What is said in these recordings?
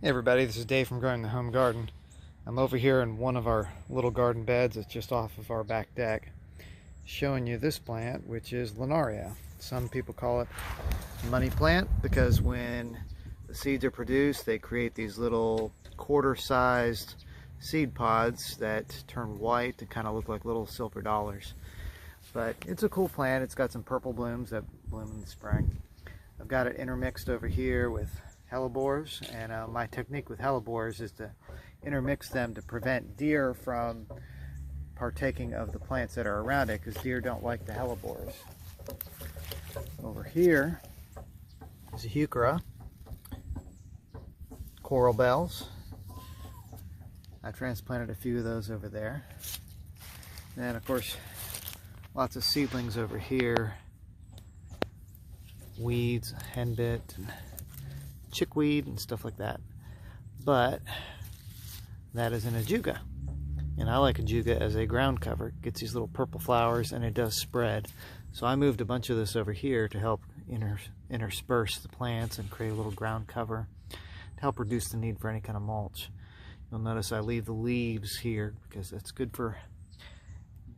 Hey everybody, this is Dave from Growing the Home Garden. I'm over here in one of our little garden beds. It's just off of our back deck, showing you this plant, which is Lunaria. Some people call it money plant because when the seeds are produced, they create these little quarter-sized seed pods that turn white and kind of look like little silver dollars. But it's a cool plant. It's got some purple blooms that bloom in the spring. I've got it intermixed over here with hellebores, and my technique with hellebores is to intermix them to prevent deer from partaking of the plants that are around it, because deer don't like the hellebores. Over here is a heuchera, coral bells. I transplanted a few of those over there. And then of course lots of seedlings over here, weeds, henbit, and chickweed and stuff like that. But that is an ajuga, and I like ajuga as a ground cover. It gets these little purple flowers and it does spread. So I moved a bunch of this over here to help intersperse the plants and create a little ground cover to help reduce the need for any kind of mulch. You'll notice I leave the leaves here because that's good for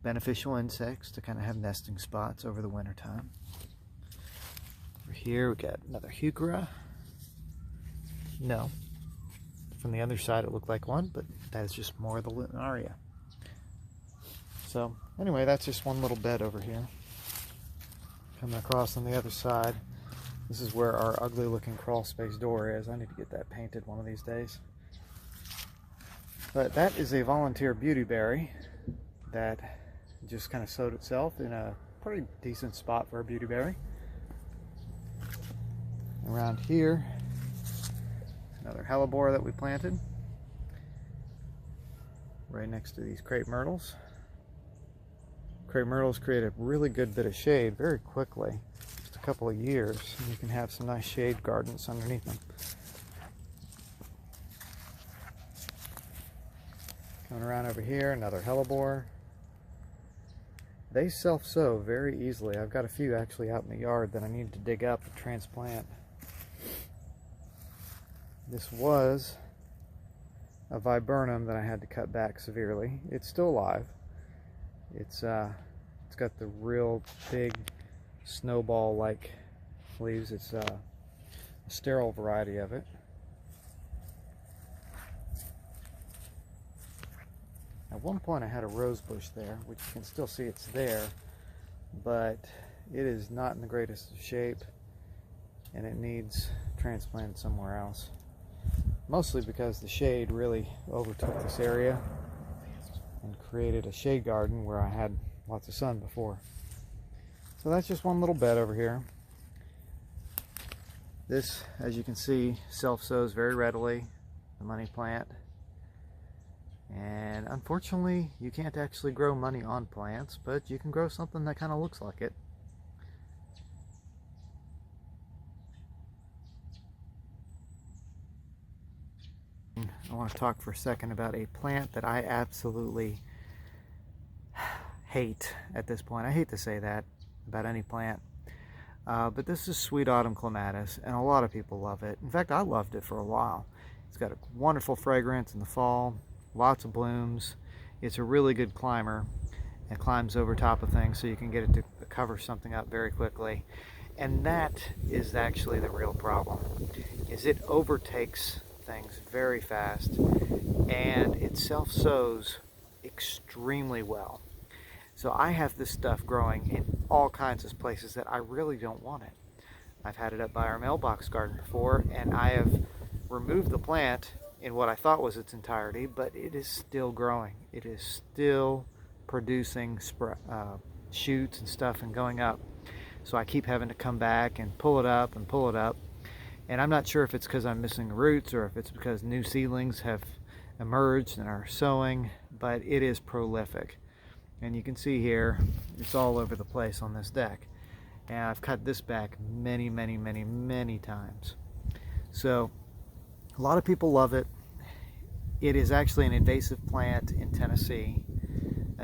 beneficial insects to kind of have nesting spots over the winter time. Over here we got another heuchera. No, from the other side it looked like one, but that is just more of the Lunaria. So anyway, that's just one little bed over here. Coming across on the other side, this is where our ugly looking crawl space door is. I need to get that painted one of these days. But that is a volunteer beautyberry that just kind of sowed itself in a pretty decent spot for a beautyberry. Around here, another hellebore that we planted right next to these crepe myrtles. Crepe myrtles create a really good bit of shade very quickly, just a couple of years, and you can have some nice shade gardens underneath them. Coming around over here, another hellebore. They self-sow very easily. I've got a few actually out in the yard that I need to dig up and transplant. This was a viburnum that I had to cut back severely. It's still alive. It's got the real big snowball-like leaves. It's a sterile variety of it. At one point I had a rose bush there, which you can still see it's there, but it is not in the greatest of shape and it needs transplanted somewhere else. Mostly because the shade really overtook this area and created a shade garden where I had lots of sun before. So that's just one little bed over here. This, as you can see, self-sows very readily, the money plant. And unfortunately, you can't actually grow money on plants, but you can grow something that kind of looks like it. I want to talk for a second about a plant that I absolutely hate at this point. I hate to say that about any plant, but this is Sweet Autumn Clematis, and a lot of people love it. In fact, I loved it for a while. It's got a wonderful fragrance in the fall, lots of blooms. It's a really good climber. It climbs over top of things so you can get it to cover something up very quickly. And that is actually the real problem, is it overtakes things very fast and it self-sows extremely well. So I have this stuff growing in all kinds of places that I really don't want it. I've had it up by our mailbox garden before, and I have removed the plant in what I thought was its entirety, but it is still growing. It is still producing shoots and stuff and going up. So I keep having to come back and pull it up and pull it up. And I'm not sure if it's because I'm missing the roots or if it's because new seedlings have emerged and are sowing, but it is prolific. And you can see here, it's all over the place on this deck. And I've cut this back many, many, many, many times. So a lot of people love it. It is actually an invasive plant in Tennessee.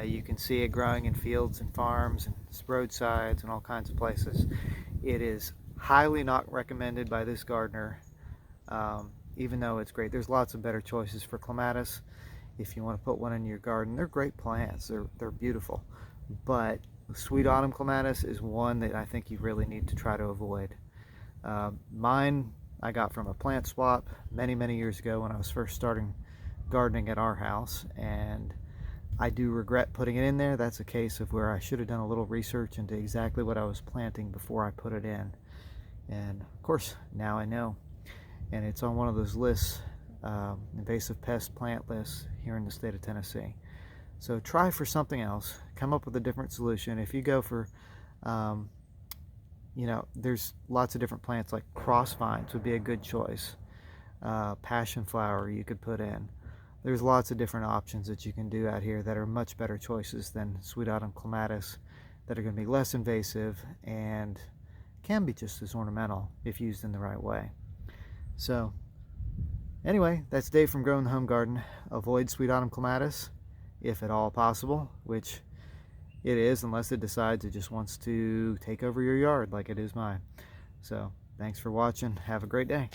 You can see it growing in fields and farms and roadsides and all kinds of places. It is highly not recommended by this gardener. even though it's great. There's lots of better choices for clematis if you want to put one in your garden. They're great plants. They're beautiful. But Sweet Autumn Clematis is one that I think you really need to try to avoid. Mine I got from a plant swap many years ago when I was first starting gardening at our house, and I do regret putting it in there. That's a case of where I should have done a little research into exactly what I was planting before I put it in. And of course, now I know. And it's on one of those lists, invasive pest plant lists here in the state of Tennessee. So try for something else. Come up with a different solution. If you go for, there's lots of different plants, like cross vines would be a good choice. Passion flower you could put in. There's lots of different options that you can do out here that are much better choices than Sweet Autumn Clematis, that are going to be less invasive and can be just as ornamental if used in the right way. So anyway, that's Dave from Growing the Home Garden. Avoid Sweet Autumn Clematis if at all possible, which it is, unless it decides it just wants to take over your yard like it is mine. So thanks for watching. Have a great day.